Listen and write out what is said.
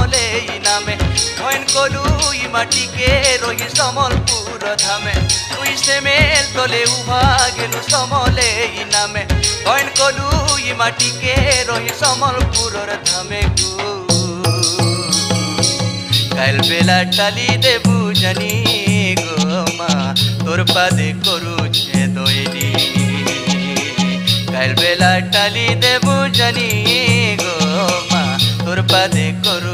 সমলে নামে হইন কলু ই মাটিকে রহি সমলপুর ধামে তুই সেমেল তলে উভা গেলু সমলে নামে হইন কলু ই মাটিকে রহি সমলপুরর ধামে গু কাল বেলা টালি দেবু জানি গো মা তোর পাদে করুছে দইলি কাল বেলা টালি দেবু জানি গো মা তোর পাদে করু